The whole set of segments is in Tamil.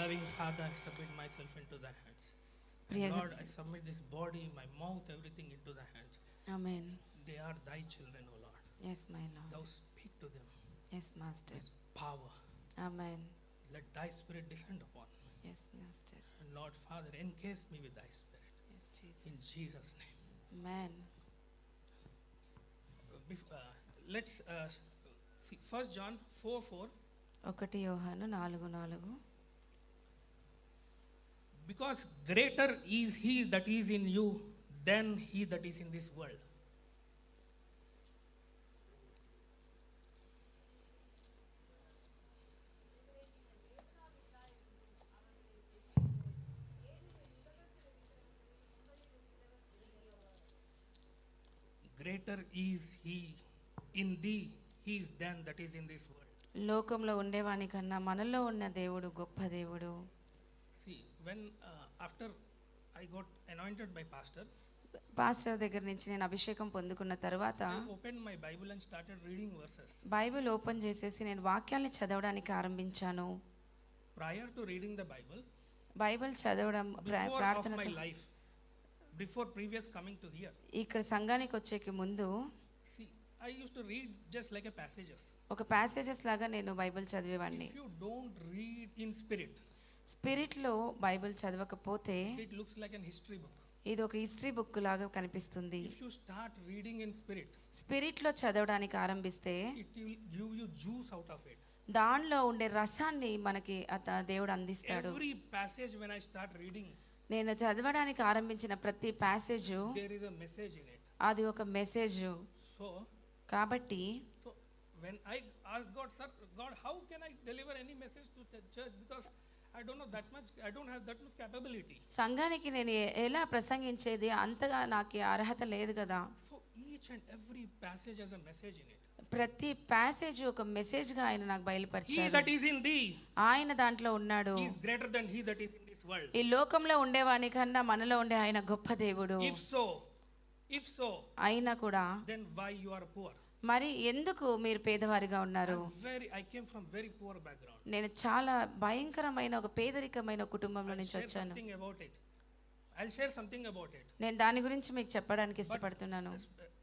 loving Father, I submit myself into thy hands. Priya Lord, I submit this body, my mouth, everything into thy hands. Amen. They are thy children, O Lord. yes my lord. Thou speak to them yes master. with power. Amen. Let thy spirit descend upon me. yes master. And Lord Father, encase me with thy spirit. yes In jesus. Jesus' name. amen. Let's see 1 John 4:4. 1 యోహాను 4:4. Because greater is he that is in you than he that is in this world. Greater is he in thee, he is than that is in this world. లోకంలో ఉండేవాని కన్నా మనలో ఉన్న దేవుడు గొప్ప దేవుడు. See, when after I got anointed by pastor, pastor దగ్గర నుంచి నేను అభిషేకం పొందుకున్న తర్వాత I opened my Bible and started reading verses. Bible open చేసేసి నేను వాక్యాల్ని చదవడానికి ఆరంభించాను. Prior to reading the Bible, Bible చదవడం before of ప్రార్థన my life, before previous coming to here, ఇక్కడ సంఘానికి వచ్చేకి ముందు see, I used to read just like a passages. ఒక ప్యాసేజెస్ లాగా నేను బైబిల్ చదివేవాడిని. If you don't read in spirit, స్పిరిట్లో బైబిల్ చదవకపోతే it looks like an history book. ఇది ఒక హిస్టరీ బుక్ లాగా కనిపిస్తుంది. If you start reading in spirit, స్పిరిట్లో చదవడానికి ఆరంభిస్తే it will give you juice out of it. దానిలో ఉండే రసాన్ని మనకి దేవుడు అందిస్తాడు. Every passage when I start reading, నేను చదవడానికి ఆరంభించిన ప్రతి passage there is a message in it. అది ఒక మెసేజ్. So కాబట్టి when I asked God, sir, God, how can I deliver any message to the church, because I don't know that much, I don't have that much capability. సంఘానికి నేను ఎలా ప్రసంగించేది అంతగా నాకు అర్హత లేదు కదా. So each and every passage has a message in it. ప్రతి ప్యాసేజ్ ఒక మెసేజ్ గా ఆయన నాకు He బయలుపరిచాడు. that is in thee, ఆయన దాంట్లో ఉన్నాడు. he is greater than he that is in this world. ఈ లోకంలో ఉండేవాని కన్నా మనలో ఉండే ఆయన గొప్ప దేవుడు. If so, అయినా కూడా then why you are poor? మరి ఎందుకు మీరు పేదవారిగా ఉన్నారు? I came from very poor background. నేను చాలా భయంకరమైన ఒక పేదరికమైన కుటుంబంలో నుంచి వచ్చాను. I'll share something about it. నేను దాని గురించి మీకు చెప్పడానికి ఇష్టపడుతున్నాను.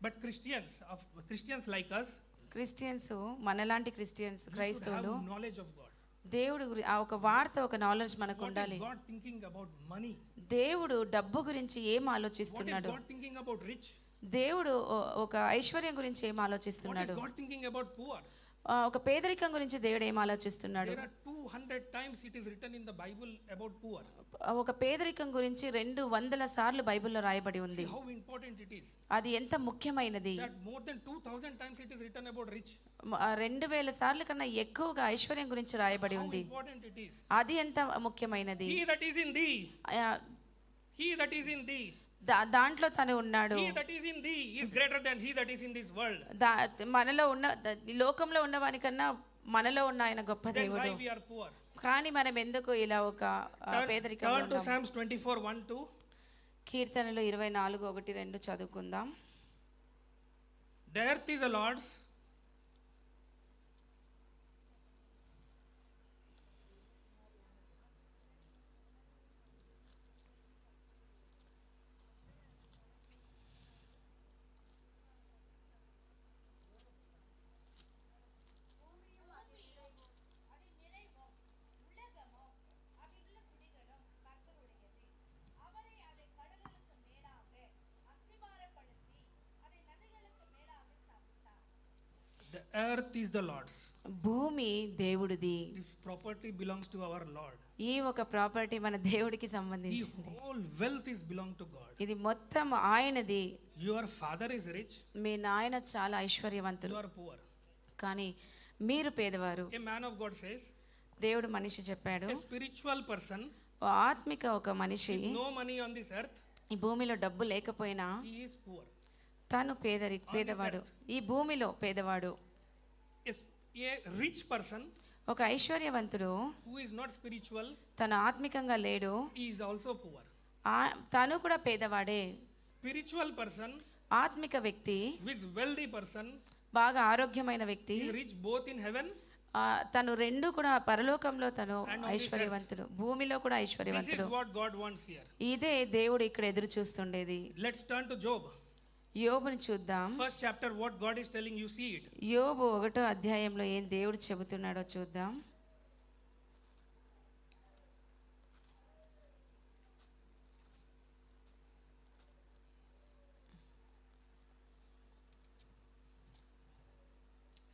But Christians like us, Christians మనలాంటి క్రిస్టియన్స్ క్రైస్తవులు have knowledge of God. దేవుడు ఒక వార్త ఒక నాలెడ్జ్ మనకు What ఉండాలి. is God thinking about money? దేవుడు డబ్బు గురించి ఏం What is ఆలోచిస్తున్నాడు? God thinking about rich? దేవుడు ఒక ఐశ్వర్యం గురించి ఏం What is ఆలోచిస్తున్నాడు? God thinking about poor? ఒక పేదరికం గురించి దేవుడు ఏం ఆలోచిస్తున్నాడు? There are 200 times it is written in the Bible about poor. ఒక పేదరికం గురించి 200 సార్లు బైబిల్లో రాయబడి ఉంది. See how important it is. అది ఎంత ముఖ్యమైనది. That more than 2000 times it is written about rich. 2000 సార్లు కన్నా ఎక్కువగా ఐశ్వర్యం గురించి రాయబడి ఉంది. How important it is. అది ఎంత ముఖ్యమైనది. He that is in thee, he that is in thee, దాంట్లో తను ఉన్నాడు. he that is in thee is greater than he that is in this world. మనలో ఉన్న లోకంలో ఉన్నవాని కన్నా మనలో ఉన్న ఆయన గొప్ప Then దేవుడు. why we are poor? కానీ మనం ఎందుకు ఇలా ఒక పేదరికంలో Turn to ఉన్నాం? Psalms 24:1-2. కీర్తనలు 24:1-2 చదువుకుందాం. The earth is the Lord's, the earth is the Lord's. భూమి దేవుడిది. This property belongs to our Lord. ఈ ఒక ప్రాపర్టీ మన దేవుడికి The సంబంధించింది. whole wealth is belong to God. ఇది మొత్తం ఆయనది. Your father is rich, మీ నాయన చాలా you ఐశ్వర్యవంతులు are poor. కానీ మీరు పేదవారు. A man of God says, దేవుడు మనిషి చెప్పాడు, a spiritual person ఓ ఆత్మిక ఒక మనిషి with no money on this earth, ఈ భూమిలో డబ్బు లేకపోయినా he is poor. తను పేదవాడు. ఈ భూమిలో పేదవాడు. A rich person ఒక ఐశ్వర్యవంతుడు who is not spiritual, తను ఆత్మికంగా లేడు, he is also poor. తను కూడా పేదవాడే. Spiritual person ఆత్మిక వ్యక్తి with wealthy person బాగా ఆరోగ్యమైన వ్యక్తి is rich both in heaven తను రెండు కూడా పరలోకంలో తను And on this ఐశ్వర్యవంతుడు, భూమిలో కూడా This is ఐశ్వర్యవంతుడు. what God wants here. ఇదే దేవుడు ఇక్కడ ఎదురు చూస్తుండేది. Let's turn to Job. యోబుని చూద్దాం. First chapter, what God is telling you, see it. యోబు 1వ అధ్యాయంలో ఏం దేవుడు చెబుతున్నాడో చూద్దాం.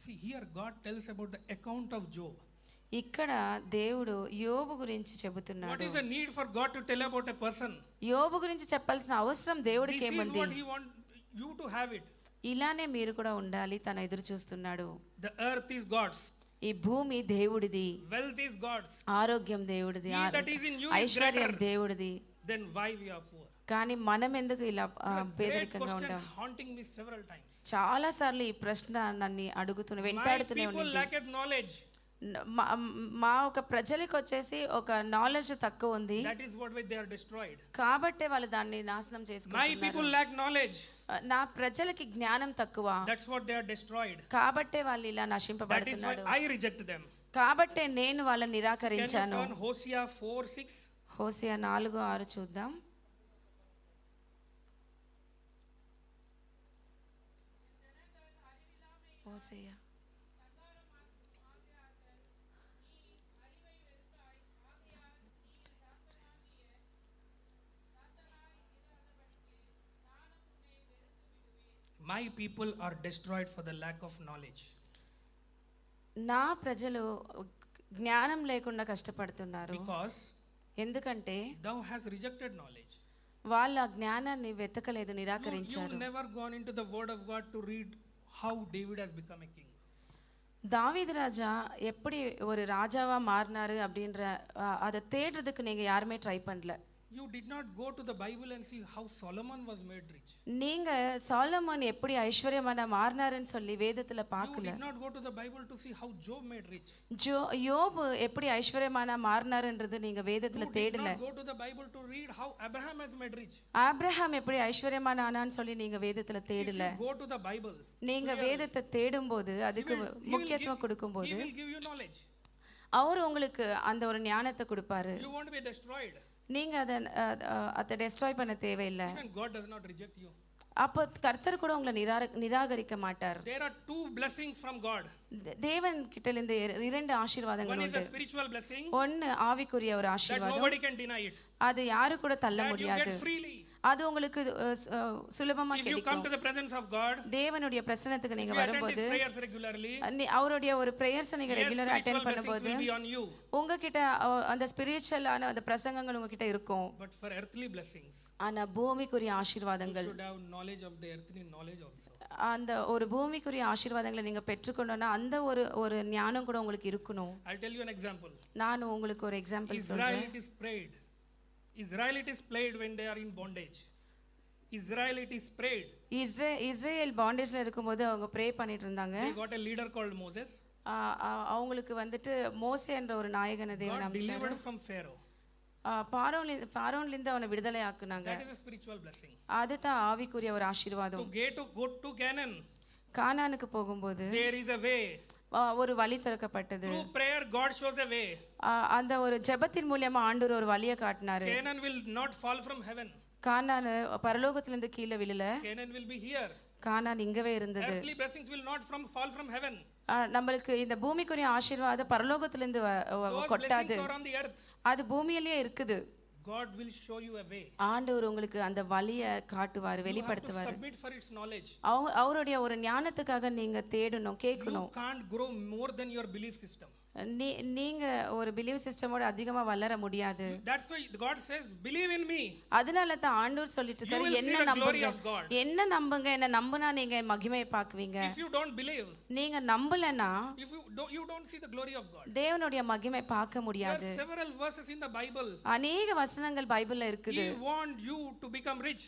See, here God tells about the account of Job. ఇక్కడ దేవుడు యోబు గురించి What చెబుతున్నాడు. is the need for God to tell about a person? యోబు గురించి చెప్పాల్సిన అవసరం దేవుడికి This is ఏముంది? what He wants you to have it. ఇలానే మీరు కూడా ఉండాలి, తను ఎదురు చూస్తున్నాడు. The earth is God's. ఈ భూమి దేవుడిది, Wealth is God's. ఆరోగ్యం దేవుడిది, He that is in you is ఐశ్వర్యం greater. దేవుడిది. Then why we are poor? కానీ మనం ఎందుకు ఇలా A great పేదరికంగా question ఉంటాం? haunting me several times. చాలా సార్లు ఈ ప్రశ్న నన్ను My వెంటాడుతూనే people ఉంది. lacketh knowledge. మా ఒక ప్రజలకు వచ్చేసి ఒక నాలెడ్జ్ తక్కువ ఉంది, That is what way they are destroyed. కాబట్టే వాళ్ళు దాన్ని నాశనం My చేసుకుంటున్నారు. people lack knowledge. నా ప్రజలకి జ్ఞానం తక్కువ, That's what they are destroyed. కాబట్టే వాళ్ళు ఇలా That is why నశింపబడుతున్నారు. I reject them. కాబట్టే నేను వాళ్ళని Can you నిరాకరించాను. turn Hosea 4:6? Hosea 4:6 చూద్దాం. Hosea My people are destroyed for the lack of knowledge. నా ప్రజలు జ్ఞానం లేకుండా కష్టపడుతున్నారు. Because ఎందుకంటే thou hast rejected knowledge. వాళ్ళ జ్ఞానాన్ని వెతకలేదు, You've నిరాకరించారు. never gone into the word of God to read how David has become a king. தாவீது ராஜா எப்படி ஒரு ராஜாவா மாறினாரு அப்படின்ற அதை தேடுறதுக்கு நீங்க யாருமே ட்ரை பண்ணல. You did not go to the Bible and see how Solomon was made rich. நீங்க சாலமோன் எப்படி ஐஸ்வர்யமான மாறினாருன்னு சொல்லி வேதத்துல You பார்க்கல. did not go to the Bible to see how Job made rich. யோபு எப்படி ஐஸ்வர்யமான மாறினாருன்றது நீங்க வேதத்துல You did தேடல. not go to the Bible to read how Abraham has made rich. Abraham எப்படி ஐஸ்வர்யமான ஆனான்னு சொல்லி நீங்க வேதத்துல If தேடல. you go to the Bible, நீங்க வேதத்தை தேடும்போது அதுக்கு முக்கியத்துவம் கொடுக்கும்போது He will give you knowledge. அவர் உங்களுக்கு அந்த ஒரு ஞானத்தை கொடுப்பாரு. You won't be destroyed. நீங்க அதை டெஸ்ட்ராய் பண்ண தேவையில்லை. Even God does not reject you. அப்போ கர்த்தர் கூட உங்களை நிராகரிக்க மாட்டார். There are two blessings from God. தேவன் கிட்ட இருந்து 2 ஆசீர்வாதங்கள் One is உண்டு. a spiritual blessing ஒன்னு ஆவிக்குரிய ஒரு that ஆசீர்வாதம், nobody can deny it. அது யாரு கூட தள்ள That you முடியாது. get freely. அது உங்களுக்கு சுலபமா If you come கிடைக்கும். to the presence of God, தேவனுடைய பிரசன்னத்துக்கு if நீங்க you attend வரும்போது His prayers regularly, அவருடைய ஒரு பிரேயர்ஸ் நீங்க yes, ரெகுலரா spiritual அட்டெண்ட் blessings பண்ணும்போது will be on you. உங்ககிட்ட அந்த ஸ்பிரிச்சுவலான அந்த பிரசங்கங்கள் உங்ககிட்ட இருக்கும். But for earthly blessings, ஆனா பூமிக்குரிய you ஆசீர்வாதங்கள், should have knowledge of the earthly knowledge also. அந்த ஒரு பூமிக்குரிய ஆசீர்வாதங்களை நீங்க பெற்றுக்கொண்டோம்னா அந்த ஒரு ஞானம் கூட உங்களுக்கு இருக்கணும். I'll tell you an example. நான் உங்களுக்கு ஒரு எக்ஸாம்பிள் சொல்றேன். Israelites prayed when they are in bondage. Israelites prayed. Israel பாண்டேஜ்ல இருக்கும்போது அவங்க ப்ரே பண்ணிட்டு இருந்தாங்க. They got a leader called Moses. அவங்களுக்கு வந்துட்டு மோசே என்ற ஒரு நாயகனை தேவன் God அனுப்பிச்சாரு. delivered from Pharaoh. பார்வோன்ல இருந்து அவனை விடுதலை ஆக்குனாங்க. That is a spiritual blessing. அதுதான் ஆவிக்குரிய ஒரு ஆசீர்வாதம். Go to Canaan. கானானுக்கு போகும்போது There is a way. ஒரு வழி திறக்கப்பட்டது. Through prayer God shows a way. அந்த ஒரு ஜெபத்தின் மூலமா ஆண்டவர் ஒரு வழியை காட்டினாரு. Canaan will not fall from heaven. கானான் பரலோகத்துல இருந்து கீழே விழல. Canaan will be here. கானான் இங்கவே இருந்தது. Earthly blessings will not fall from heaven. நம்மளுக்கு இந்த பூமிக்குரிய ஆசீர்வாதம் பரலோகத்துல இருந்து Those கொட்டாது. blessings are on the earth. அது பூமியிலேயே இருக்குது. God will show you a way. ஆண்டவர் உங்களுக்கு அந்த வழியை காட்டுவார், You have to வெளிப்படுத்துவார். submit for its knowledge. அவருடைய ஒரு ஞானத்துக்காக நீங்க தேடணும், கேட்கணும். You can't grow more than your belief system. நீங்க ஒரு பிலீவ் சிஸ்டமோட அதிகமா வளர முடியாது. That's why God says believe in me. அதனால தான் ஆண்டவர் சொல்லிட்டு இருக்காரு, என்ன நம்புங்க, என்ன நம்பினா நீங்க மகிமையை பார்க்குவீங்க. If you don't believe, நீங்க நம்பலனா if you don't see the glory of God. தேவனுடைய மகிமை பார்க்க முடியாது. There are several verses in the Bible. அநேக வசனங்கள் பைபிள்ல இருக்குது. He want you to become rich.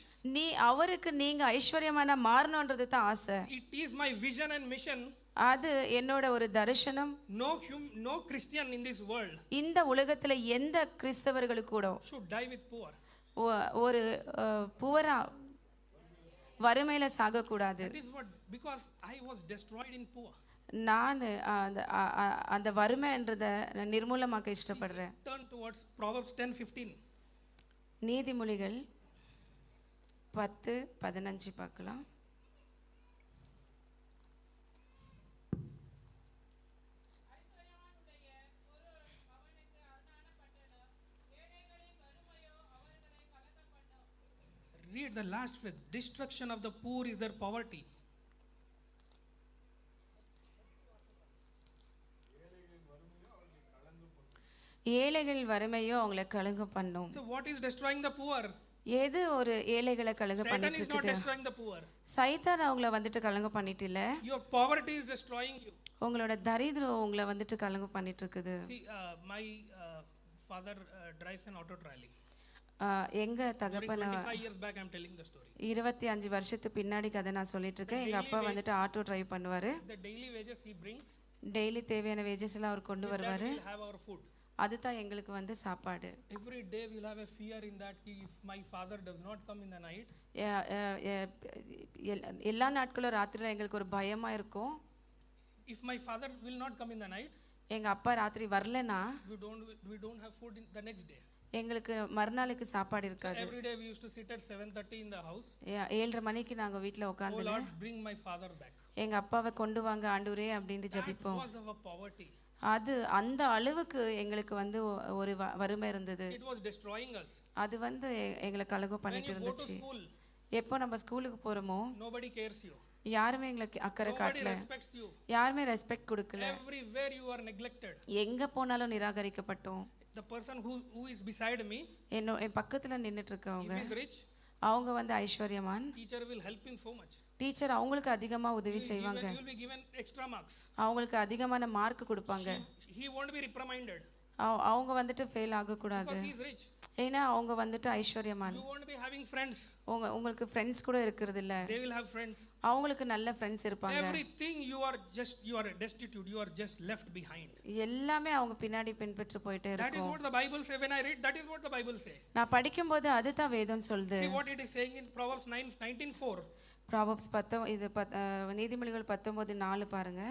அவருக்கு நீங்க ஐஸ்வர்யமான மாறணும்ன்றது தான் ஆசை. It is my vision and mission. அது என்னோட ஒரு தரிசனம். No Christian in this world இந்த உலகத்துல எந்த கிறிஸ்தவர்களுக்கு கூட should die with poor. ஒரு புவரா வறுமையில சாக கூடாது. That is what, because I was destroyed in poor. நான் அந்த வறுமைன்றதை நான் நிர்மூலமாக்க இஷ்டப்படுறேன். Turn towards Proverbs 10:15. நீதிமொழிகள் 10:15 பார்க்கலாம். Read the last phrase. Destruction of the poor is their poverty. ஏழைகள் வறுமையோ அவங்களை கலங்க பண்ணும். So what is destroying the poor? எது ஒரு ஏழைகளை கலங்க Satan பண்ணிட்டு is not இருக்குது? destroying the poor. சைத்தான் அவங்கள வந்துட்டு கலங்க பண்ணிட்டு இல்ல, Your poverty is destroying you. உங்களோட தரித்திரம் உங்களை வந்துட்டு கலங்க பண்ணிட்டு இருக்குது. See, my father drives an auto trolley. எங்க தகப்பன 25 years back I'm telling the story. 25 வருஷத்துக்கு பின்னாடி கதை நான் சொல்லிட்டு இருக்கேன். எங்க அப்பா வந்துட்டு ஆட்டோ டிரைவ் பண்ணுவாரு. The daily wages he brings, daily தேவையான வேஜஸ் எல்லாம் அவர் கொண்டு வருவாரு. we'll have our food. அதுதான் எங்களுக்கு வந்து சாப்பாடு. Every day we'll have a fear in that if my father does not come in the night, எல்லா நாட்களும் ராத்திரில எங்களுக்கு ஒரு பயமா இருக்கும். if my father will not come in the night, எங்க அப்பா ராத்திரி வரலனா we don't have food in the next day. எங்களுக்கு மறுநாளுக்கு சாப்பாடு இருக்காது. Every day we used to sit at 7:30 in the house. 7:30 மணிக்கு நாங்க வீட்ல Oh உட்கார்ந்து Lord, bring my father back. எங்க அப்பாவை கொண்டு வாங்க ஆண்டவரே அப்படினு That ஜெபிப்போம். was our poverty. அது அந்த அளவுக்கு எங்களுக்கு வந்து ஒரு வறுமை இருந்தது. It was destroying us. அது வந்து எங்களை கலங்க When பண்ணிட்டு you go to இருந்துச்சு. school, எப்போ நம்ம ஸ்கூலுக்கு போறோமோ nobody cares you. யாருமே எங்களுக்கு அக்கறை Nobody காட்டல, respects you. யாருமே ரெஸ்பெக்ட் கொடுக்கல. Everywhere you are neglected. எங்க போனாலும் நிராகரிக்கப்பட்டோம். The person who is beside me, என் பக்கத்துல நின்னுட்டு இருக்கவங்க, if he is rich, அவங்க வந்து ஐஸ்வர்யமான், teacher will help him so much. Teacher அவங்களுக்கு அதிகமா உதவி செய்வாங்க. He will be given extra marks. அவங்களுக்கு அதிகமான மார்க் கொடுப்பாங்க. He won't be reprimanded அவங்க வந்துட்டு ஃபெயில் ஆக கூடாது. because he is rich. ஏன்னா அவங்க வந்துட்டு ஐஸ்வர்யமான். You won't be having friends. உங்களுக்கு ஃப்ரெண்ட்ஸ் கூட இருக்கிறது இல்ல. They will have friends. அவங்களுக்கு நல்ல ஃப்ரெண்ட்ஸ் இருப்பாங்க. Everything you are destitute, you are just left behind. எல்லாமே அவங்க பின்னாடி பின்பற்றி போயிட்டே That is இருக்கும். what the Bible say. When I read, that is what the Bible say. நான் படிக்கும்போது அதுதான் வேதம் சொல்லுது. See what it is saying in Proverbs 19:4. Proverbs 10 நீதிமொழிகள் 19:4 பாருங்க.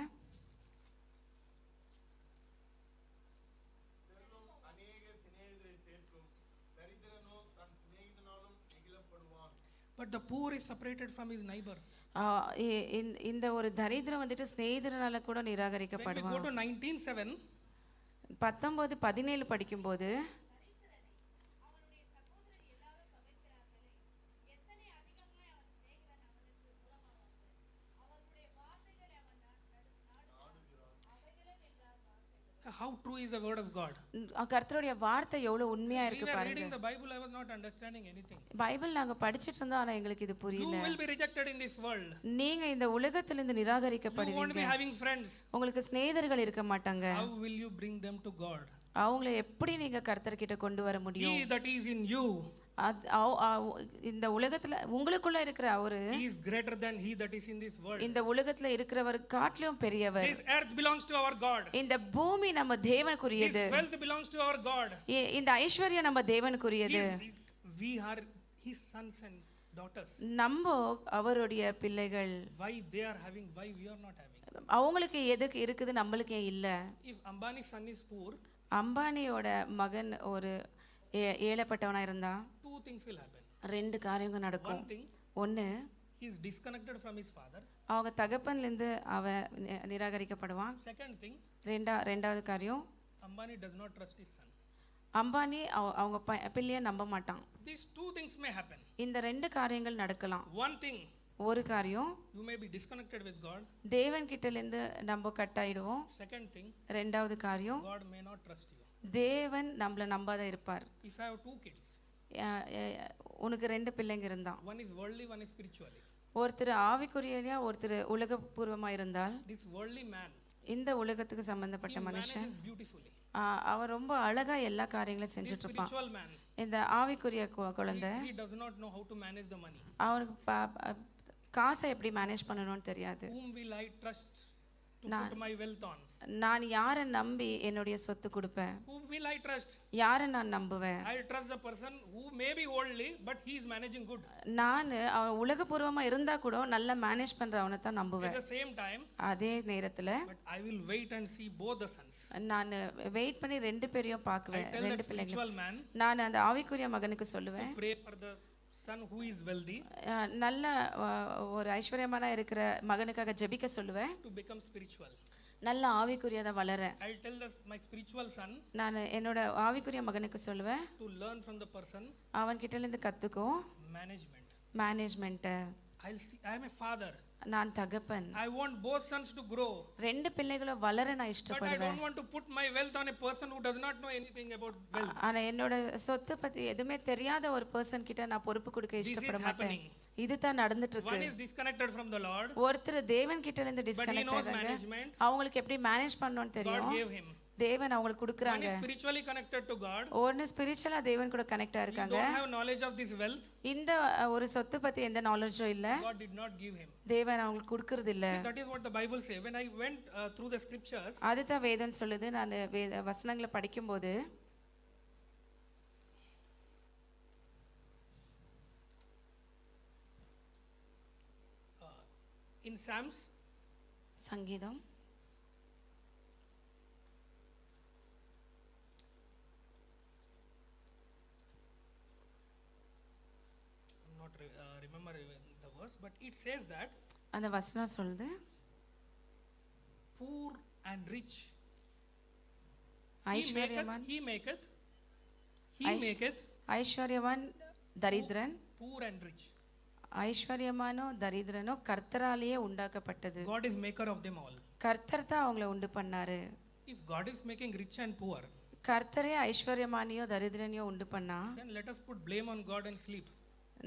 But the poor is separated from his neighbor. இந்த ஒரு தரித்திரம் வந்துட்டு ஸ்நேகிதனால கூட When we நிராகரிக்கப்படுவான். go to 19:7, 19:17 படிக்கும்போது how true is the word of God? கர்த்தருடைய வார்த்தை எவ்வளவு உண்மையா We இருக்கு were பாருங்க. reading the Bible, I was not understanding anything. Bible நாங்க படிச்சிட்டு இருந்தோம், ஆனா எங்களுக்கு இது You புரியல. will be rejected in this world. நீங்க இந்த உலகத்திலிருந்து You won't நிராகரிக்கப்படுவீங்க. be having friends. உங்களுக்கு சிநேகிதர்கள் இருக்க மாட்டாங்க. How will you bring them to God? அவங்கள எப்படி நீங்க கர்த்தர்கிட்ட கொண்டு வர முடியும்? He that is in you, இந்த உலகத்துல உங்களுக்குள்ள இருக்கிற அவரு he is greater than he that is in this world. இந்த உலகத்துல இருக்கிறவர் காட்டிலும் பெரியவர். This earth belongs to our God. இந்த பூமி நம்ம தேவனுக்குரியது. This wealth belongs to our God. இந்த ஐஸ்வர்யம் நம்ம தேவனுக்குரியது. We are his sons and daughters. நம்ம அவருடைய பிள்ளைகள். Why they are having, why we are not having? அவங்களுக்கு எதுக்கு இருக்குது, நம்மளுக்கு ஏன் இல்ல? If Ambani's son is poor, அம்பானியோட மகன் ஒரு ஏழைப்பட்டவனா இருந்தா two things will happen. ரெண்டு காரியங்கள் நடக்கும். One thing, ஒன்னு, he is disconnected from his father. அவங்க தகப்பன்ல இருந்து நிராகரிக்கப்படுவான். Second thing, ரெண்டாவது காரியம், Ambani does not trust his son. Ambani அவங்க பிள்ளைய நம்ப மாட்டான். These two things may happen. இந்த ரெண்டு காரியங்கள் நடக்கலாம். One thing, ஒரு காரியம், you may be disconnected with God. தேவன் கிட்ட இருந்து நம்ம கட் ஆயிடுவோம். Second thing, ரெண்டாவது காரியம், God may not trust you. தேவன் நம்மள நம்பாத இருப்பார். If I have two kids, உனக்கு ரெண்டு பிள்ளைங்க இருந்தா, one is worldly, one is spiritually. ஒருத்தர் ஆவிக்குரியலையா ஒருத்தர் உலகபூர்வமா இருந்தால், This worldly man, இந்த உலகத்துக்கு he சம்பந்தப்பட்ட மனுஷன் manages beautifully. அவன் ரொம்ப அழகா எல்லா காரியங்களும் This செஞ்சுட்டு இருப்பான். spiritual man, இந்த ஆவிக்குரிய குழந்தை he does not know how to manage the money. அவனுக்கு காசை எப்படி மேனேஜ் பண்ணணும்னு தெரியாது. Whom will I trust to put my wealth on? நான் யாரை நம்பி என்னுடைய சொத்து கொடுப்பேன்? Whom will I trust? யாரை நான் நம்புவேன்? I'll trust the person who may be worldly, but he is managing good. நான் அவன் உலகபூர்வமா இருந்தா கூட நல்லா மேனேஜ் பண்றவனை தான் At நம்புவேன். the same time, அதே நேரத்துல but I will wait and see both the sons. நான் வெயிட் பண்ணி ரெண்டு பேரையும் I பார்க்குவேன். tell that ரெண்டு பிள்ளைங்க. spiritual man நான் அந்த ஆவிக்குரிய மகனுக்கு சொல்லுவேன், to pray for the son who is wealthy நல்ல ஒரு ஐஸ்வர்யமான இருக்கிற மகனுக்காக ஜெபிக்க சொல்லுவேன். to become spiritual. நல்ல ஆவிக்குரியதை வளர I'll tell my spiritual son நான் என்னோட ஆவிக்குரிய மகனுக்கு சொல்லுவேன், to learn from the person அவன் கிட்ட இருந்து கத்துக்கோ management. மேனேஜ்மெண்ட்டை. I'll see, I am a father. நான் தகப்பன். I want both sons to grow. ரெண்டு பிள்ளைகளும் வளர நான் But I இஷ்டப்படுவேன். don't want to put my wealth on a person who does not know anything about wealth. ஆனா என்னோட சொத்தை பத்தி எதுவுமே தெரியாத ஒரு பர்சன் கிட்ட நான் பொறுப்பு கொடுக்க This is இஷ்டப்பட மாட்டேன். happening. இதுதான் நடந்துட்டு இருக்கு. One is disconnected from the Lord, ஒருத்தர் தேவன் கிட்ட இருந்து but he disconnect knows ஆறாங்க. management. அவங்களுக்கு எப்படி மேனேஜ் பண்ணணும்னு God தெரியும். gave him. தேவன் அவங்களுக்கு One கொடுக்குறாங்க. is spiritually connected to God. ஒன்னு ஸ்பிரிச்சுவலா தேவன் கூட கனெக்ட் You ஆயிருக்காங்க. don't have knowledge of this wealth. இந்த ஒரு சொத்து பத்தி எந்த நாலேஜும் இல்ல. God did not give him. தேவன் அவங்களுக்கு கொடுக்கறது இல்ல. That is what the Bible says. When I went through the scriptures, அதுதான் வேதம் சொல்லுது. நான் வசனங்களை படிக்கும்போது in Psalms, சங்கீதம் I'm not remember the verse, but it says that அந்த வசனம் சொல்லுது, poor and rich, ஐஸ்வர்யவான் he maketh, ஐஸ்வர்யவான் தரித்திரன், poor and rich. ஐஸ்வர்யமானோ தரித்திரனோ கர்த்தராலேயே உண்டாக்கப்பட்டது. God is maker of them all. கர்த்தர் தான் அவங்கள உண்டு பண்ணாரு. If God is making rich and poor, கர்த்தரே ஐஸ்வர்யமானியோ தரித்திரனையோ உண்டு பண்ணா then let us put blame on God and sleep.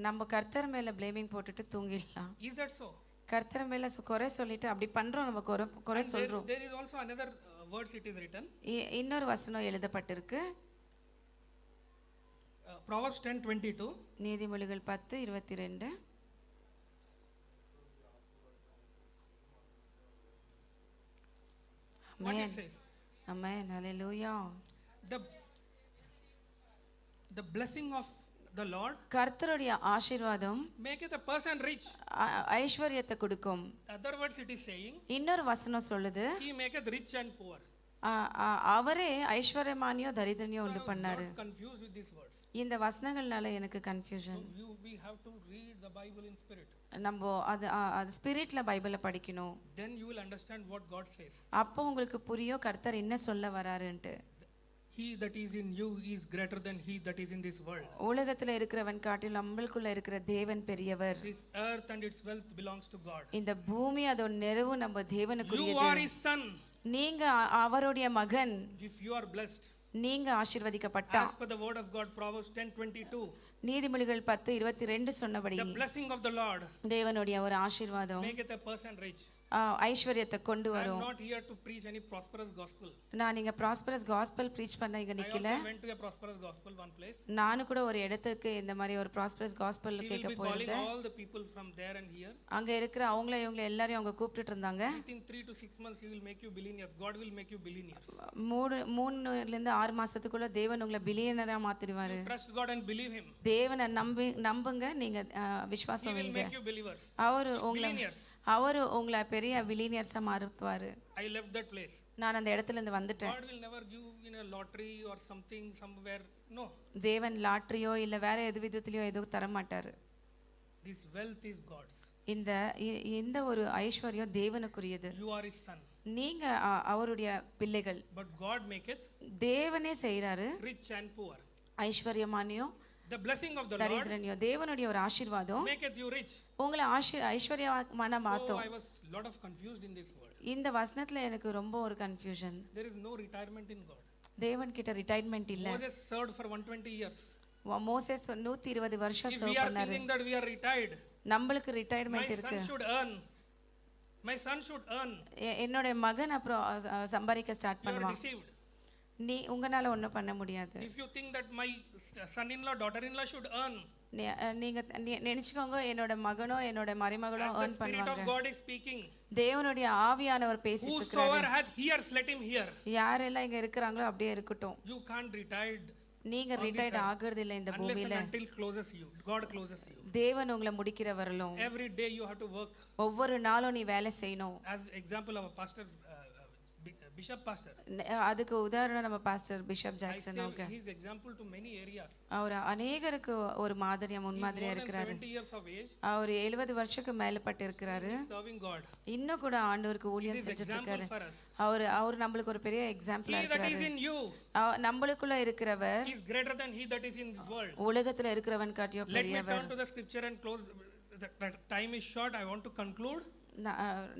நம்ம கர்த்தர் மேல ப்ளேமிங் போட்டுட்டு தூங்கிடலாம். Is that so? கர்த்தர் மேல குறை சொல்லிட்டு அப்படி பண்றோம், நம்ம குறை And சொல்றோம். there is also another words it is written. இன்னொரு வசனம் எழுதப்பட்டிருக்கு, Proverbs 10:22. நீதிமொழிகள் 10:22. What it Amen. says? Amen. Hallelujah. The blessing of the Lord கர்த்தருடைய ஆசீர்வாதம் maketh a person rich. ஐஸ்வர்யத்தை கொடுக்கும். Other words it is saying, இன்னொரு வசனம் சொல்லுது, he maketh rich and poor. அவரே ஐஸ்வர்யமானியோ தரித்திரனையோ உண்டு I பண்ணாரு. got confused with these words. இந்த வசனங்கள்னால எனக்கு confusion. So we have to read the Bible in spirit. நம்ம அது ஸ்பிரிட்ல பைபிளை படிக்கணும். Then you will understand what God says. அப்போ உங்களுக்கு புரியும் கர்த்தர் என்ன சொல்ல வராருன்ட்டு. He that is in you is greater than he that is in this world. உலகத்துல இருக்கிறவன் காட்டிலும் நம்மளுக்குள்ள இருக்கிற தேவன் பெரியவர். This earth and its wealth belongs to God. இந்த பூமி அதோட நிறைவு நம்ம You தேவனுக்குரியது. are his son. நீங்க அவருடைய மகன். If you are blessed, நீங்க ஆசீர்வதிக்கப்பட்டா, as per the word of God, Proverbs 10:22, நீதிமொழிகள் 10:22 சொன்னபடி the blessing of the Lord தேவனுடைய ஒரு ஆசீர்வாதம் maketh a person rich. ஐஸ்வர்யத்தை கொண்டு I am வரும். not here to preach any prosperous gospel. நான் இங்க ப்ராஸ்பரஸ் காஸ்பல் ப்ரீச் பண்ண இங்க I நிக்கல. also went to a prosperous gospel one place. நானும் கூட ஒரு இடத்துக்கு இந்த மாதிரி ஒரு ப்ராஸ்பரஸ் காஸ்பல் He will கேட்க be calling போயிருந்தேன். all the people from there and here. அங்க இருக்கிற அவங்கள இவங்கள எல்லாரையும் அவங்க கூப்பிட்டுட்டு இருந்தாங்க. Within 3 to 6 months, he will make you billionaires. God will make you billionaires. 3ல இருந்து 6 மாசத்துக்குள்ள தேவன் உங்களை பில்லியனரா மாத்திடுவாரு. Trust God and believe him. தேவனை நம்புங்க, நீங்க He விசுவாசம் will வைங்க. make you believers. அவரு உங்களை பெரிய பில்லியனர்ஸா மாறுவாரு. I left that place. நான் அந்த இடத்துல இருந்து வந்துட்டேன். God will never give in a lottery or something somewhere. No. தேவன் லாட்டரியோ இல்ல வேற எது விதத்திலயோ எதுவும் தர மாட்டாரு. This wealth is God's. இந்த ஒரு ஐஸ்வர்யம் தேவனுக்குரியது. You are his son. நீங்க அவருடைய பிள்ளைகள். But God maketh தேவனே செய்றாரு rich and poor. ஐஸ்வர்யமானியோ The blessing of the Lord தரித்திரனியோ தேவனுடைய ஒரு ஆசீர்வாதம் maketh you rich. உங்களை ஐஸ்வர்யமான So மாத்தும். I was lot of confused in this word. இந்த வசனத்துல எனக்கு ரொம்ப ஒரு confusion. There is no retirement in God. தேவன் கிட்ட ரிட்டையர்மென்ட் இல்ல. Moses served for 120 years. Moses 120 வருஷம் If சர்வ் we are பண்ணாரு. thinking that we are retired, நம்மளுக்கு my ரிட்டையர்மென்ட் இருக்கு. my son should earn. என்னோட மகன் அப்புறம் சம்பாதிக்க ஸ்டார்ட் You are பண்ணுவான். deceived. உங்களால ஒன்றும் பண்ண முடியாது. If you think that my son-in-law, daughter-in-law should earn, நீங்க நினைச்சுக்கோங்க என்னோட மகனோ என்னோட மருமகளோ and the earn Spirit பண்ணுவாங்க. of God is speaking, தேவனுடைய ஆவியானவர் பேசிட்டு இருக்காரு. whosoever hath ears, let him hear. யாரெல்லாம் இங்க இருக்கிறாங்களோ அப்படியே இருக்கட்டும். You can't retire நீங்க ரிட்டையர்ட் ஆகுறது இல்ல இந்த unless பூமியில. and until closes you, God closes you. தேவன் உங்களை முடிக்கிறவரலும் Every day you have to work. ஒவ்வொரு நாளும் நீ வேலை செய்யணும். As example of a pastor, bishop pastor, அதுக்கு உதாரணம் நம்ம பாஸ்டர் பிஷப் I ஜாக்சன் அவங்க. say his example to many areas. அவர் அநேகருக்கு ஒரு மாதிரியா He is முன்மாதிரியா more than இருக்கிறாரு. 70 years of age. அவர் 70 வருஷத்துக்கு மேலப்பட்டு இருக்கிறாரு. He is serving God. இன்னும் கூட ஆண்டவருக்கு He ஊழியம் is செஞ்சுட்டு example இருக்காரு. for us. அவர் நம்மளுக்கு ஒரு பெரிய எக்ஸாம்பிளா He that is இருக்கிறாரு. in you நம்மளுக்குள்ள இருக்கிறவர் is greater than he that is in this world. உலகத்துல இருக்கிறவன் காட்டியோ Let me பெரியவர். turn to the scripture and close. The time is short. I want to conclude.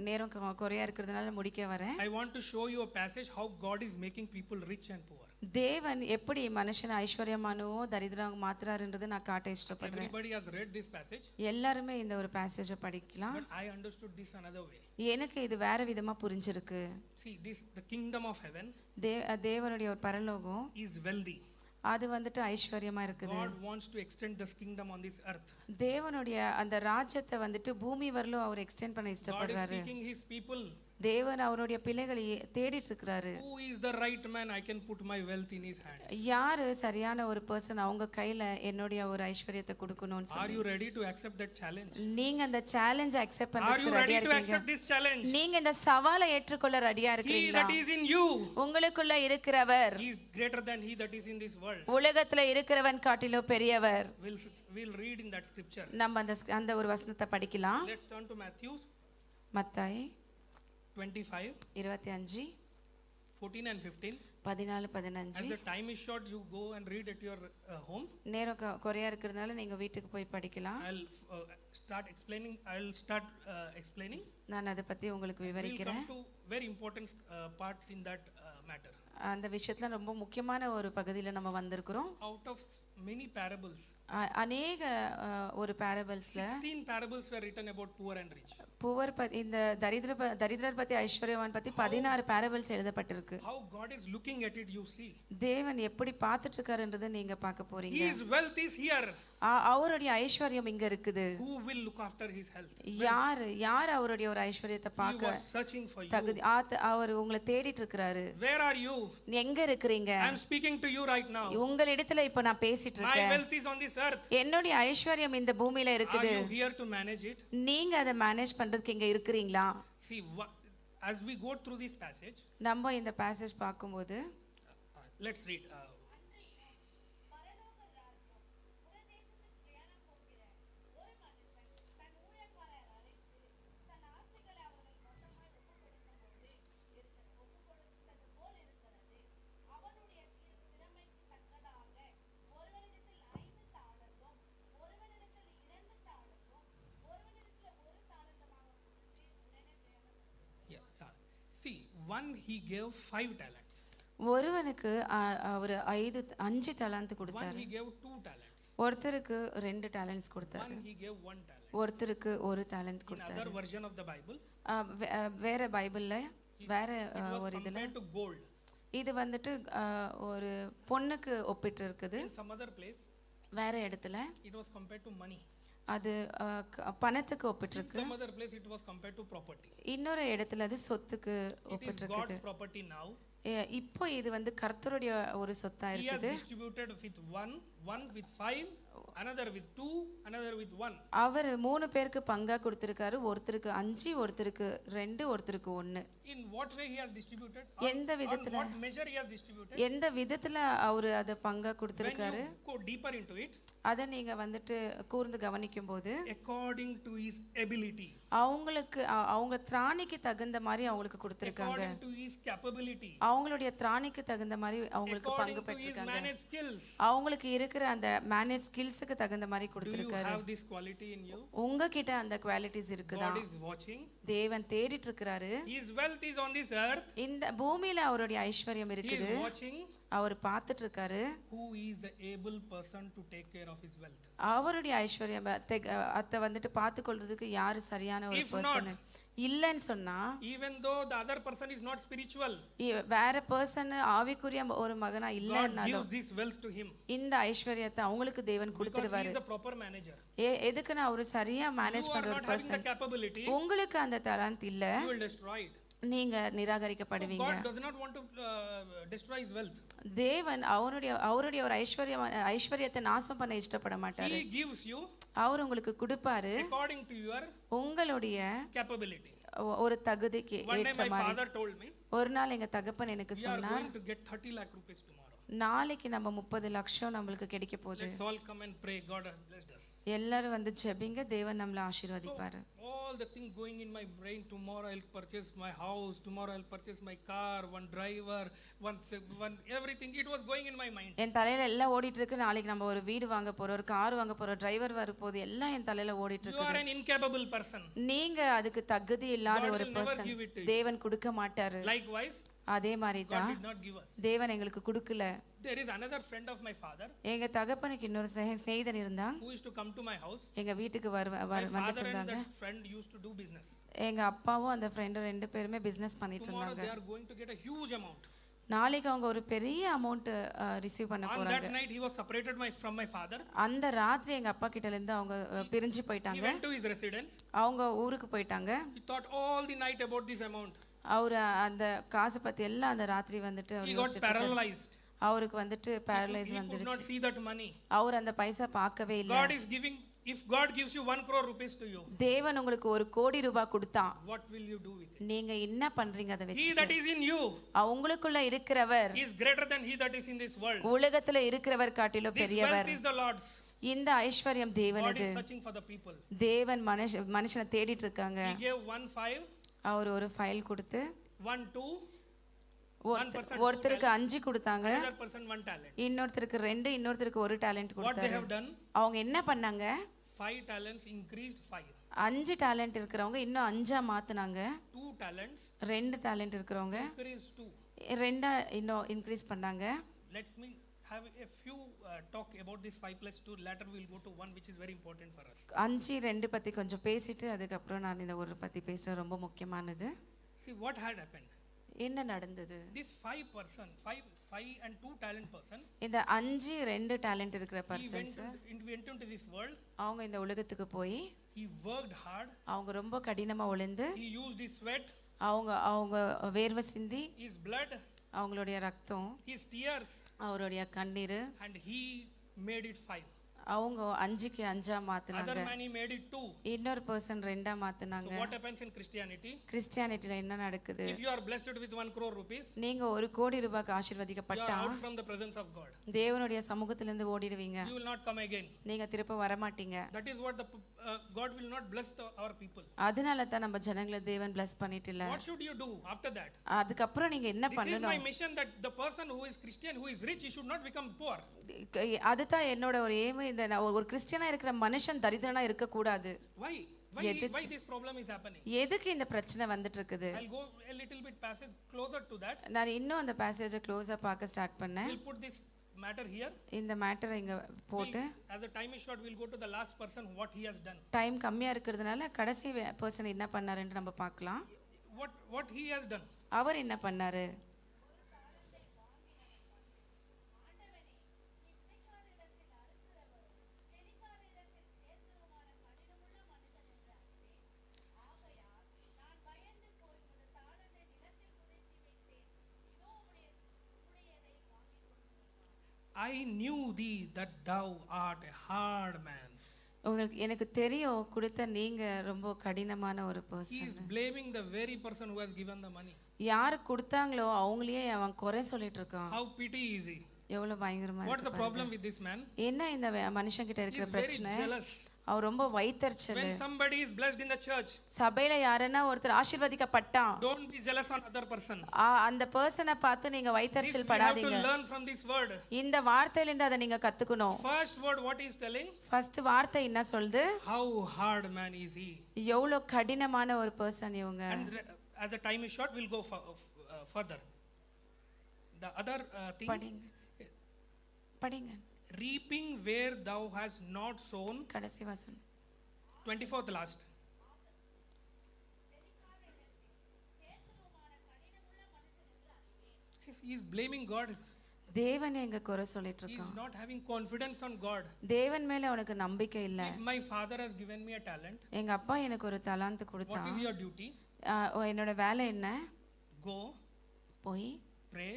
நேரம் குறையா இருக்கிறதுனால முடிக்க வரேன். I want to show you a passage how God is making people rich and poor. தேவன் எப்படி மனுஷனை ஐஸ்வர்யமானவோ தரித்திரமாக மாத்துறாருன்றது நான் காட்ட இஷ்டப்படுறேன். Everybody has read this passage. எல்லாருமே இந்த ஒரு பேசேஜை படிக்கலாம். But I understood this another way. எனக்கு இது வேற விதமா புரிஞ்சிருக்கு. See, the kingdom of heaven தேவனுடைய ஒரு பரலோகம் is wealthy. அது வந்துட்டு ஐஸ்வர்யமா இருக்குது. God wants to extend this kingdom on this earth. தேவனுடைய அந்த ராஜ்யத்தை வந்துட்டு பூமி வரலும் அவர் எக்ஸ்டெண்ட் பண்ண God is இஷ்டப்படுறாரு. seeking his people. தேவன் அவருடைய பிள்ளைகளை தேடிட்டு இருக்கிறாரு. Who is the right man I can put my wealth in his hands? யாரு சரியான ஒரு பர்சன் அவங்க கையில என்னுடைய ஒரு ஐஸ்வர்யத்தை கொடுக்கணும்னு Are சொல்லி. you ready to accept that challenge? நீங்க அந்த சேலஞ்சை அக்செப்ட் Are you பண்றதுக்கு ready ரெடியா to இருக்கீங்க? accept this challenge? நீங்க இந்த சவாலை ஏற்றுக்கொள்ள ரெடியா He இருக்கீங்களா? that is in you, உங்களுக்குள்ள இருக்கிறவர் he is greater than he that is in this world. உலகத்துல இருக்கிறவன் காட்டிலும் பெரியவர். We'll read in that scripture. நம்ம அந்த ஒரு வசனத்தை படிக்கலாம். Let's turn to Matthew Mathai 25, 25 14 and 15. 14-15. As the time is short, you go and read at your home. நேரம் குறையா இருக்கிறதுனால நீங்க வீட்டுக்கு போய் படிக்கலாம். I'll start explaining. நான் அதை பத்தி உங்களுக்கு We'll விவரிக்கிறேன். come to very important parts in that matter. அந்த விஷயத்துல ரொம்ப முக்கியமான ஒரு பகுதியில நம்ம வந்திருக்கிறோம். Out of many parables, அநேக ஒரு parablesல 16 parables were written about poor and rich. Poor இந்த தரித்திரர் பத்தி ஐஸ்வர்யவான் பத்தி 16 parables எழுதப்பட்டிருக்கு. How God is looking at it, you see. தேவன் எப்படி பார்த்துட்டு இருக்காருன்றதை நீங்க பார்க்க போறீங்க. His wealth is here. அவருடைய ஐஸ்வர்யம் இங்க இருக்குது. Who will look after his health? யார் அவருடைய ஒரு ஐஸ்வர்யத்தை He பார்க்க was searching for you. தகுதி அவர் உங்களை தேடிட்டு இருக்கிறாரு. Where are you? நீ எங்க இருக்கிறீங்க? I am speaking to you right now. உங்களிடத்துல இப்ப நான் பேசிட்டு My இருக்கேன். wealth is on this earth. என்னுடைய ஐஸ்வர்யம் இந்த பூமியில Are இருக்குது. you here to manage it? நீங்க அதை மேனேஜ் பண்றதுக்கு இங்க இருக்கிறீங்களா? See, as we go through this passage, நம்ம இந்த பேசேஜ் பார்க்கும்போது let's read. See, one he gave 5 talents. ஒருவனுக்கு அவர் 5 தலாந்து One கொடுத்தாரு. he gave 2 talents. ஒருத்தருக்கு 2 டேலண்ட்ஸ் கொடுத்தாரு. One he gave 1 talent. ஒருத்தருக்கு 1 டேலண்ட் In கொடுத்தாரு. other version of the Bible, வேற பைபிள்ல வேற it was ஒரு இதுல compared to gold. இது வந்துட்டு ஒரு பொண்ணுக்கு ஒப்பிட்டு இருக்குது. In some other place, வேற இடத்துல it was compared to money. அது பணத்துக்கு ஒப்பிட்டு In இருக்கு. some other place, it was compared to property. இன்னொரு இடத்துல அது சொத்துக்கு It ஒப்பிட்டு is இருக்குது. God's property now. இப்போ இது வந்து கர்த்தருடைய ஒரு சொத்தா He has இருக்குது. distributed with one with 5, another with 2, another with 1. அவர் 3 பேருக்கு பங்கா கொடுத்திருக்காரு. ஒருத்தருக்கு 5, ஒருத்தருக்கு 2, ஒருத்தருக்கு 1. In what way he has distributed? எந்த On விதத்துல what measure he has distributed? எந்த விதத்துல அவர் அத பங்கா When கொடுத்திருக்காரு? you go deeper into it, அத நீங்க வந்துட்டு கூர்ந்து கவனிக்கும் போது according to his ability, அவங்களுக்கு அவங்க திராணிக்கு தகுந்த மாதிரி அவங்களுக்கு கொடுத்திருக்காங்க. according to his capability, அவங்களுடைய திராணிக்கு தகுந்த மாதிரி அவங்களுக்கு according பங்கு to his பெற்றிருக்காங்க. managed skills. அவங்களுக்கு இருக்கிற அந்த மேனேஜ் ஸ்கில்ஸ்க்கு தகுந்த மாதிரி Do you கொடுத்திருக்காரு. have this quality in you? உங்ககிட்ட அந்த குவாலிட்டிஸ் இருக்குதா? God is watching. தேவன் தேடிட்டு இருக்காரு. His wealth is on this earth. இந்த பூமியில அவருடைய ஐஸ்வர்யம் He இருக்குது. is watching. அவர் பார்த்துட்டு இருக்காரு who is the able person to take care of his wealth. அவருடைய ஐஸ்வர்யத்தை வந்துட்டு பார்த்துக்கொள்றதுக்கு யாரு சரியான ஒரு If பர்சன் இல்லைன்னு சொன்னா Even though the other person is not spiritual, வேற பர்சன் ஆவிக்குரிய ஒரு மகனா God இல்லைன்னாலும் gives this wealth to him இந்த ஐஸ்வர்யத்தை அவங்களுக்கு தேவன் because he கொடுத்துருவாரு is the proper manager. எதுக்குன்னா அவரு சரியா மேனேஜ் You are பண்ற not ஒரு having the பர்சன் capability, உங்களுக்கு அந்த தரந்த் இல்ல you will destroy it. நீங்க So நிராகரிக்கப்படுவீங்க God does not want to destroy his wealth. தேவன் அவருடைய ஒரு ஐஸ்வர்யத்தை நாசம் பண்ண இஷ்டப்பட மாட்டாரு He gives you அவர் உங்களுக்கு கொடுப்பாரு according to your உங்களுடைய capability. ஒரு தகுதிக்கு One day ஏற்ற my மாதிரி father told me, ஒரு நாள் எங்க தகப்பன் எனக்கு we are சொன்னார் going to get 30 lakh rupees tomorrow. நாளைக்கு நம்ம 30 லட்சம் நம்மளுக்கு கிடைக்க போகுது Let's all come and pray. God has blessed us. எல்லாரும் வந்து ஜெபிங்க தேவன் நம்மள ஆசீர்வதிப்பாரு All the things going in my brain, tomorrow I'll purchase my house, tomorrow I'll purchase my car, one driver, one everything. It was going in my mind. என் தலையில எல்லாம் ஓடிட்டு இருக்கு நாளைக்கு நம்ம ஒரு வீடு வாங்க போறோம் ஒரு கார் வாங்க போறோம் டிரைவர் வர போகுது எல்லாம் என் தலையில ஓடிட்டு You are இருக்கு an incapable person. நீங்க அதுக்கு தகுதி இல்லாத God ஒரு will never person give it to you. தேவன் கொடுக்க மாட்டாரு Likewise, அதே மாதிரி God தான் did not give us. தேவன் எங்களுக்கு கொடுக்கல There is another friend of my father எங்க தகப்பனுக்கு இன்னொரு சிநேகிதன் இருந்தான் who used to come to my house. எங்க வீட்டுக்கு My வந்துட்டு father and இருந்தாங்க that friend used to do business. எங்க அப்பாவும் அந்த ஃப்ரெண்டும் ரெண்டு பேருமே பிசினஸ் பண்ணிட்டு Tomorrow இருந்தாங்க they are going to get a huge amount. நாளைக்கு அவங்க ஒரு பெரிய அமௌண்ட் ரிசீவ் பண்ண On போறாங்க that night he was separated from my father. அந்த ராத்திரி எங்க அப்பா கிட்ட இருந்து அவங்க பிரிஞ்சு He போயிட்டாங்க went to his residence. அவங்க ஊருக்கு போயிட்டாங்க He thought all the night about this amount. அவர் அந்த காசு பத்தி எல்லாம் அந்த ராத்திரி வந்துட்டு அவர் He got யோசிச்சுட்டு இருக்காரு. paralyzed. அவருக்கு வந்துட்டு பேரலைஸ் He could வந்துடுச்சு not see that money. அவர் அந்த பைசா பார்க்கவே இல்ல God is giving, if God gives you 1 crore rupees to you, தேவன் உங்களுக்கு 1 கோடி ரூபாய் கொடுத்தா what will you do with it? நீங்க என்ன பண்றீங்க அதை He வச்சு that is in you உங்களுக்குள்ள இருக்கிறவர் is greater than he that is in this world. உலகத்துல இருக்கிறவர் காட்டிலும் This பெரியவர் wealth is the Lord's. இந்த ஐஸ்வர்யம் God தேவனது is searching for the people. தேவன் மனுஷனை தேடிட்டு இருக்காங்க He gave 1 5, அவர் ஒரு ஃபைல் கொடுத்து 1 2, ஒருத்தருக்கு 5 கொடுத்தாங்க another person 1 talent. இன்னொருத்தருக்கு 2 இன்னொருத்தருக்கு 1 டேலண்ட் What they கொடுத்தாரு have done? அவங்க என்ன பண்ணாங்க 5 talents increased 5. 5 டேலண்ட் இருக்கிறவங்க இன்னும் 5ஆ மாத்துனாங்க 2 talents 2 டேலண்ட் இருக்கிறவங்க increased 2. 2ஆ இன்னும் இன்க்ரீஸ் பண்ணாங்க Let me have a few talk about this 5 plus 2. Later we will go to 1 which is very important for us. 5 2 பத்தி கொஞ்சம் பேசிட்டு அதுக்கப்புறம் நான் இந்த ஒரு பத்தி பேசுறது ரொம்ப முக்கியமானது See what had happened. என்ன நடந்தது This 5 and 2 talent person, இந்த 5 2 டேலண்ட் இருக்கிற he persons went into this world. அவங்க இந்த உலகத்துக்கு போய் He worked hard. அவங்க ரொம்ப கடினமா உழைந்து He used his sweat, அவங்க வேர்வை சிந்தி his blood, அவங்களுடைய ரத்தம் his tears, அவருடைய கண்ணீர் and he made it 5. அவங்க 5க்கு 5ஆ மாத்துனாங்க Other man he made it 2. இன்னொரு பர்சன் 2ஆ மாத்துனாங்க So what happens in Christianity? கிறிஸ்டியானிட்டில என்ன நடக்குது If you are blessed with 1 crore rupees, நீங்க 1 கோடி ரூபாய்க்கு you are ஆசீர்வதிக்கப்பட்டா out from the presence of God. தேவனுடைய சமூகத்துல இருந்து ஓடிடுவீங்க You will not come again. நீங்க திரும்ப வர மாட்டீங்க That is what God will not bless our people. அதனால தான் நம்ம ஜனங்களை தேவன் bless பண்ணிட்டு இல்ல What should you do after that? அதுக்கப்புறம் நீங்க என்ன This is my பண்ணணும் mission, that the person who is Christian, who is rich, he should not become poor. அதுதான் என்னோட ஒரு ஏம் இந்த ஒரு கிறிஸ்டியனா இருக்கிற மனுஷன் தரித்திரனா இருக்க கூடாது Why why this problem is happening? எதுக்கு இந்த பிரச்சனை வந்துட்டு இருக்குது I'll go a little bit passage closer to that. நான் இன்னும் அந்த பேசேஜை க்ளோஸா பார்க்க ஸ்டார்ட் பண்ணேன் We'll put this matter here. இந்த மேட்டரை இங்க போட்டு As the time is short, we'll go to the last person, what he has done. Time கம்மியா இருக்கிறதுனால கடைசி பர்சன் என்ன பண்ணாருன்னு நம்ம பார்க்கலாம் What he has done. அவர் என்ன பண்ணாரு I knew thee that thou art a hard man. உங்களுக்கு எனக்கு தெரியும் கொடுத்த நீங்க ரொம்ப கடினமான ஒரு He person is blaming the very person who has given the money. யாரு கொடுத்தாங்களோ அவங்களையே அவன் குறை சொல்லிட்டு இருக்கான் How pity is he? எவ்வளவு பயங்கரமா What's the இருக்கு problem with this man? என்ன இந்த மனுஷன் கிட்ட He இருக்கிற is very பிரச்சனை jealous. அவர் ரொம்ப வைத்தறிச்சல் When somebody is blessed in the church, சபையில யாருன்னா ஒருத்தர் ஆசீர்வதிக்கப்பட்டான் don't be jealous on other person. அந்த பர்சனை பார்த்து நீங்க This வைத்தறிச்சல் we have to படாதீங்க learn from this word. இந்த வார்த்தையில இருந்து அதை நீங்க கத்துக்கணும் First word, what he is telling? First வார்த்தை என்ன சொல்லுது How hard man is he? எவ்வளவு கடினமான ஒரு பர்சன் இவங்க And as the time is short, we'll go further. The other thing, படிங்க படிங்க reaping where thou hast not sown. கடைசி வசனம் 24th last. He is blaming God. தேவன் எங்க குறை சொல்லிட்டு He is இருக்கான். not having confidence on God. தேவன் மேல அவனுக்கு நம்பிக்கை இல்ல. If my father has given me a talent, எங்க அப்பா எனக்கு ஒரு தலாந்து what கொடுத்தான். is your duty? என்னோட வேலை என்ன? Go, போய் pray.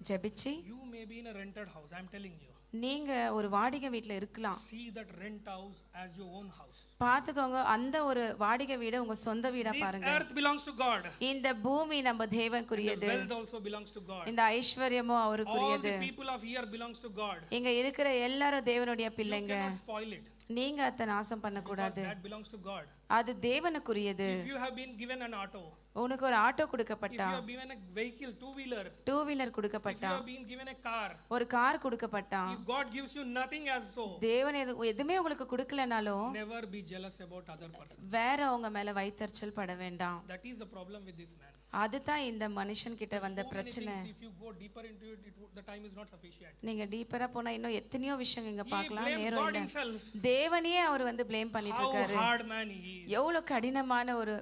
ஜெபிச்சு You may be in a rented house, I am telling you. நீங்க ஒரு வாடகை வீட்ல இருக்கலாம். See that rent house as your own house. பாத்துக்கோங்க, அந்த ஒரு வாடகை வீட உங்க சொந்த வீடா This பாருங்க. earth belongs to God. இந்த பூமி நம்ம The தேவனுக்குரியது. wealth also belongs to God. இந்த ஐஸ்வர்யமும் All அவருக்குரியது. the people of here belongs to God. இங்க இருக்கிற எல்லாரும் தேவனுடைய You பிள்ளைங்க. cannot spoil it. நீங்க அத நாசம் பண்ண Because கூடாது. that belongs to God. அது தேவனுக்குரியது. If you have been given an auto, உனக்கு ஒரு ஆட்டோ if you கொடுக்கப்பட்டா, have been given a vehicle, two-wheeler, two wheeler if you கொடுக்கப்பட்டா, have been given a car, ஒரு கார் கொடுக்கப்பட்டா, if God gives you nothing as so, தேவன் எதுவுமே உங்களுக்கு கொடுக்கலனாலும் never be jealous about other person. வேற அவங்க மேல வைத்தறிச்சல் பட வேண்டாம். That is the problem with this man. அதுதான் இந்த மனுஷன் கிட்ட வந்த So many பிரச்சனை. things, if you go deeper into it, the time is not sufficient. நீங்க டீப்பரா போனா இன்னும் எத்தனையோ விஷயம் இங்க He பார்க்கலாம், blames நேரம் God இல்ல. himself. தேவனையே அவர் வந்து ப்ளேம் பண்ணிட்டு How இருக்காரு. hard man he is. எவ்வளவு கடினமான ஒரு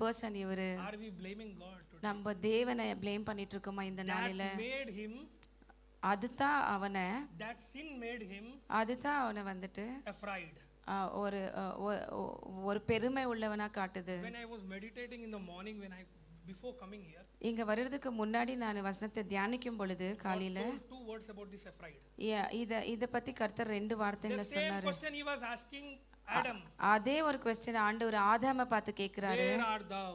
பர்சன் இவரு. Are we blaming God today? நம்ம தேவனை ப்ளேம் பண்ணிட்டு இருக்கோமா இந்த நாளில? That made him, அதுதான் அவனை that sin made him அதுதான் அவனை வந்துட்டு afraid. ஒரு ஒரு பெருமை உள்ளவனா காட்டுது. When I was meditating in the morning, before coming here, இங்க வர்றதுக்கு முன்னாடி நான் வசனத்தை தியானிக்கும் பொழுது God காலையில told two words about this afraid. இத பத்தி கர்த்தர் ரெண்டு வார்த்தைகளை The same சொன்னாரு. question he was asking Adam. அதே ஒரு क्वेश्चन ஆண்டவர் ஆதாம பார்த்து கேக்குறாரு. Where art thou?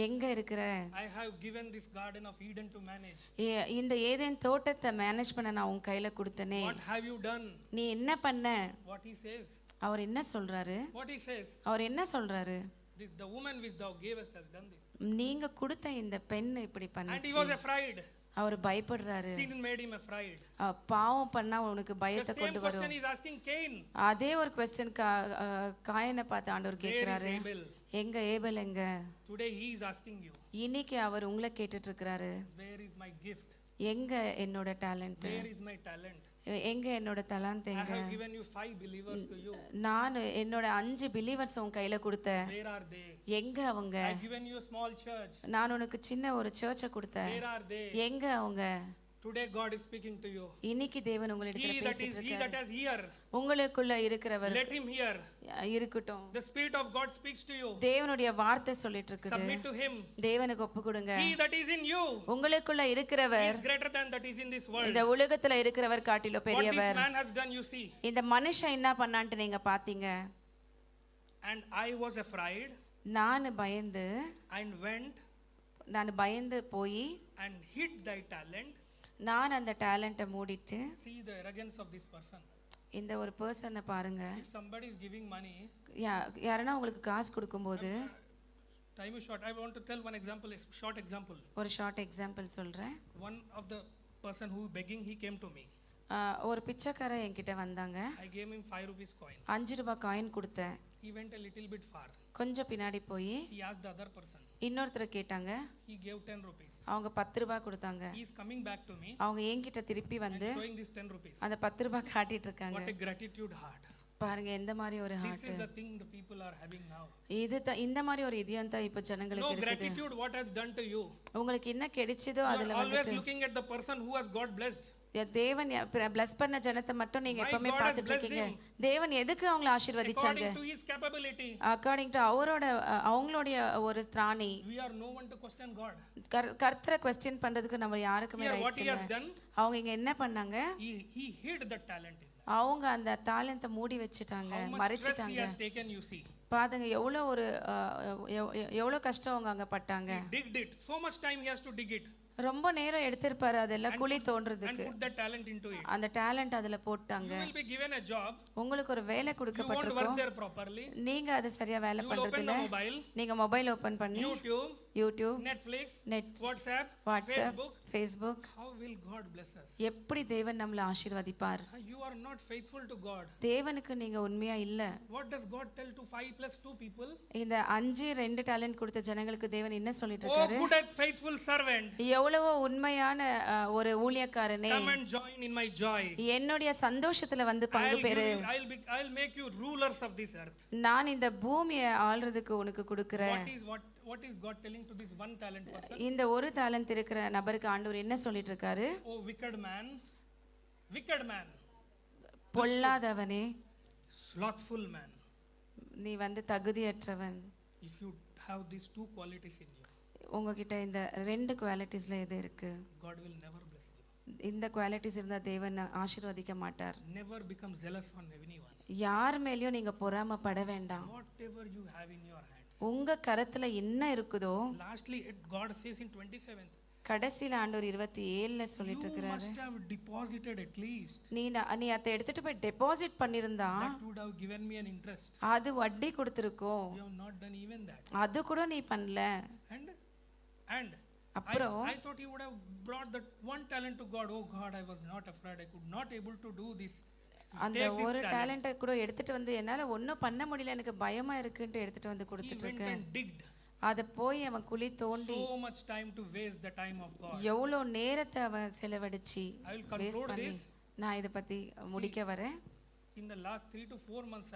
எங்க இருக்கிற? I have given this garden of Eden to manage. இந்த ஏதேன் தோட்டத்தை மேனேஜ் பண்ண நான் உன் கையில கொடுத்தனே. What have you done? நீ என்ன பண்ண? What he says. அவர் என்ன சொல்றாரு? What he says. அவர் என்ன சொல்றாரு? The woman which thou gavest has done this. நீங்க கொடுத்த இந்த பெண் இப்படி And he பண்ணுச்சு. was afraid. Our பயப்படுறாரு. Sin made him afraid. பாவம் பண்ணா உனக்கு பயத்தை The same கொண்டு வரும். question he is asking Cain. அதே ஒரு क्वेश्चन காயனை பார்த்து ஆண்டவர் கேக்குறாரு. Where is Abel? எங்க ஏபல் எங்க? Today he is asking you. இன்னைக்கு அவர் உங்களை கேட்டுட்டு இருக்காரு. Where is my gift? எங்க என்னோட talent? Where is my talent? எங்க என்னோட தலாந்த் I எங்க? have given you 5 believers to you. நான் என்னோட 5 பிலீவர்ஸ் உன் கையில கொடுத்தேன். Where are they? எங்க அவங்க? I have given you a small church. நான் உனக்கு சின்ன ஒரு சர்ச்சை கொடுத்தேன். Where are they? எங்க அவங்க? Today God is speaking to you. இன்னைக்கு தேவன் உங்களிடத்துல He பேசிட்டு that இருக்காரு. has ear, உங்களுக்குள்ள இருக்கிறவர் let him hear. இருக்கட்டும். The Spirit of God speaks to you. தேவனுடைய வார்த்தை சொல்லிட்டு இருக்குது. Submit to him. தேவனுக்கு ஒப்பு கொடுங்க. He that is in you உங்களுக்குள்ள இருக்கிறவர் is greater than that is in this world. இந்த உலகத்துல இருக்கிறவர் காட்டிலும் What this பெரியவர். man has done, you see. இந்த மனுஷன் என்ன பண்ணான்ட்டு நீங்க பாத்தீங்க. And I was afraid நான் பயந்து போய் and hid thy talent. நான் அந்த டாலண்ட்டை மூடிட்டு. See the arrogance of this person. இந்த ஒரு பர்சனை பாருங்க. If somebody is giving money, யாரனா உங்களுக்கு காசு கொடுக்கும்போது, time is short, I want to tell one example, a short example. ஒரு ஷார்ட் எக்ஸாம்பிள் சொல்றேன். One of the person who begging, he came to me. ஒரு பிச்சைக்காரர் என்கிட்ட வந்தாங்க. I gave him 5 rupees coin. 5 ரூபாய் காயின் கொடுத்தேன். He went a little bit far. கொஞ்சம் பின்னாடி போய் He asked the other person. இன்னொருத்தரை கேட்டாங்க. He gave 10 rupees. அவங்க 10 ரூபாய் கொடுத்தாங்க. He is coming back to me. அவங்க என்கிட்ட திருப்பி வந்து showing this 10 rupees. அந்த 10 ரூபாய் காட்டிட்டு இருக்காங்க. What a gratitude heart. பாருங்க எந்த மாதிரி ஒரு heart. This is the thing the people are having now. இந்த மாதிரி ஒரு இதயம் தான் இப்ப ஜனங்களுக்கு இருக்குது. No gratitude what has done to you. உங்களுக்கு என்ன கிடைச்சதோ அதுல வந்து always looking at the person who has got blessed. தேவன் பிளஸ் பண்ண ஜனத்தை மட்டும் நீங்க எப்பவுமே பார்த்துட்டு இருக்கீங்க. தேவன் எதுக்கு அவங்களை ஆசீர்வதிச்சாங்க? According to his capability. According to அவங்களுடைய ஒரு திராணி. We are no one to question God. கர்த்தரை क्वेश्चन பண்றதுக்கு நம்ம யாருக்குமே ரைட்ஸ் இல்ல. அவங்க இங்க என்ன பண்ணாங்க? He hid the talent. அவங்க அந்த டாலண்ட்டை மூடி வச்சிட்டாங்க, மறைச்சிட்டாங்க. பாருங்க எவ்வளவு கஷ்டம் அவங்க அங்க பட்டாங்க. He digged it. So much time he has to dig it. ரொம்ப நேரம் எடுத்திருப்பாரு அதெல்லாம் குழி தோன்றதுக்கு. And put the talent into it. அந்த டாலண்ட் அதுல போட்டாங்க. You will be given a job. உங்களுக்கு ஒரு வேலை கொடுக்கப்பட்டிருக்கும். You won't work there properly. நீங்க அது சரியா வேலை பண்றது இல்ல. Mobile. நீங்க மொபைல் ஓபன் பண்ணி YouTube YouTube, Netflix, net, WhatsApp, WhatsApp, Facebook. Facebook. How will God bless us? எப்படி தேவன் நம்மளை ஆசீர்வதிப்பார்? You are not faithful to God. தேவனுக்கு நீங்க உண்மையா இல்ல. What does God tell to 5 plus 2 people? இந்த 5 2 டேலண்ட் கொடுத்த ஜனங்களுக்கு தேவன் என்ன சொல்லிட்டு Oh, இருக்காரு? good and faithful servant. எவ்வளவோ உண்மையான ஒரு ஊழியக்காரனே, Come and join in my joy. என்னுடைய சந்தோஷத்துல வந்து பங்கு பெறு. I'll make you rulers of this earth. நான் இந்த பூமியை ஆள்றதுக்கு உனக்கு கொடுக்கிறேன். What is God telling to this one talent person? இந்த ஒரு டாலண்ட் இருக்கிற நபருக்கு ஆண்டவர் என்ன சொல்லிட்டு இருக்காரு? Oh, wicked man, பொல்லாதவனே, slothful man. நீ வந்து தகுதியற்றவன். If you have these 2 qualities in you, உங்ககிட்ட இந்த 2 குவாலிட்டிஸ்ல எது இருக்கு? God will never bless you. இந்த குவாலிட்டிஸ் இருந்தா தேவன் ஆசீர்வதிக்க மாட்டார். Never become jealous on anyone. யார் மேலயும் நீங்க பொறாமைப்பட வேண்டாம். Whatever you have in your hands. உங்க கரத்துல என்ன இருக்குதோ, Lastly, God says in 27th, கடைசில ஆண்டவர் 27ல சொல்லிட்டு you இருக்காரு, must have deposited at least. நீ அதை எடுத்துட்டு போய் டெபாசிட் பண்ணிருந்தா That would have given me an interest. அது வட்டி கொடுத்திருக்கும். You have not done even that. அது கூட நீ பண்ணல. And அப்புறம் I thought he would have brought that one talent to God. Oh God, I was not afraid. I could not able to do this. அந்த ஒரு டேலண்ட்டை கூட எடுத்துட்டு வந்து என்னால ஒன்றும் பண்ண முடியல, எனக்கு பயமா இருக்குன்ட்டு எடுத்துட்டு வந்து கொடுத்துட்டு இருக்கேன். அதை போய் அவன் குழி தோண்டி so much time to waste the time of God. எவ்வளோ நேரத்தை அவன் செலவழிச்சு வேஸ்ட் பண்ணி. நான் இதை பத்தி முடிக்க வரேன். In the last 3 to 4 months,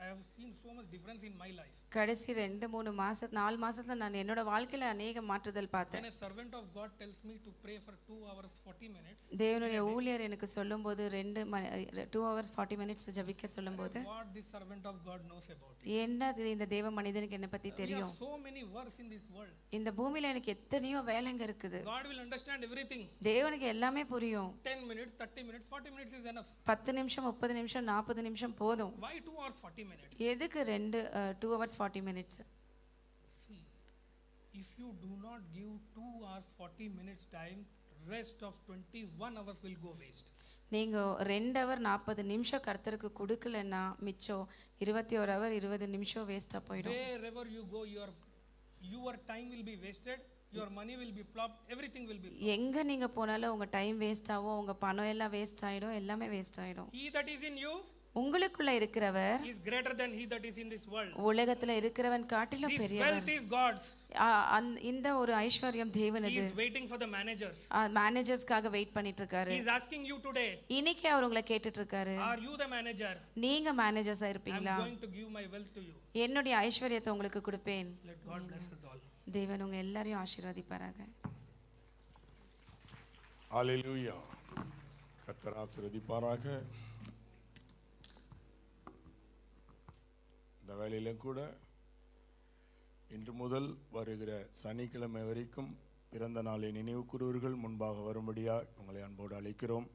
I have seen so much difference in my life. கடைசி 2-3 மாசம் 4 மாசத்துல நான் என்னோட வாழ்க்கையில அநேக மாற்றுதல் பார்த்தேன். When a servant of God tells me to pray for 2 hours 40 minutes, தேவனுடைய ஊழியர் எனக்கு சொல்லும்போது 2 hours 40 minutes ஜெபிக்க சொல்லும்போது, what this servant of God knows about it. என்ன இந்த தேவ மனிதனுக்கு என்ன பத்தி தெரியும்? So many works in this world. இந்த பூமியில எனக்கு எத்தனையோ வேலைங்க இருக்குது. God will understand everything. தேவனுக்கு எல்லாமே புரியும். 10 minutes, 30 minutes, 40 minutes is enough. 10 நிமிஷம் 30 நிமிஷம் 40 நிமிஷம் போதும். Why 2 hours 40 minutes? எதுக்கு 2 hours 40 minutes? See, if you do not give 2 hours 40 minutes time, rest of 21 hours will go waste. நீங்க 2 hour 40 நிமிஷம் கர்த்தருக்கு கொடுக்கலன்னா மிச்சம் 21 hour 20 நிமிஷம் வேஸ்டா போயிடும். Wherever you go, your time will be wasted, your money will be flopped, everything will be flopped. எங்க நீங்க போனாலும் உங்க டைம் வேஸ்ட் ஆகும், உங்க பணம் எல்லாம் வேஸ்ட் ஆயிடும், எல்லாமே வேஸ்ட் ஆயிடும். He that is in you உங்களுக்குள்ள இருக்கிறவர் is greater than he that is in this world. உலகத்துல இருக்கிறவன் காட்டிலும் This பெரியவர். wealth is God's. இந்த ஒரு ஐஸ்வர்யம் தேவனது. He is waiting for the managers. மேனேஜர்ஸ்க்காக வெயிட் பண்ணிட்டு இருக்காரு. He is asking you today, இன்னைக்கு அவர் உங்களை கேட்டுட்டு இருக்காரு, are you the manager? நீங்க மேனேஜர்ஸா இருப்பீங்களா? I am going to give my wealth to you. என்னுடைய ஐஸ்வர்யத்தை உங்களுக்கு கொடுப்பேன். Let God bless us all. தேவன் உங்க எல்லாரையும் ஆசீர்வதிப்பாராக. ஹல்லேலூயா. கர்த்தர் ஆசீர்வதிப்பாராக. இந்த வேளையிலும் கூட இன்று முதல் வருகிற சனிக்கிழமை வரைக்கும் பிறந்த நாளை நினைவு கூறுவர்கள் முன்பாக வரும்படியாக உங்களை அன்போடு அழைக்கிறோம்.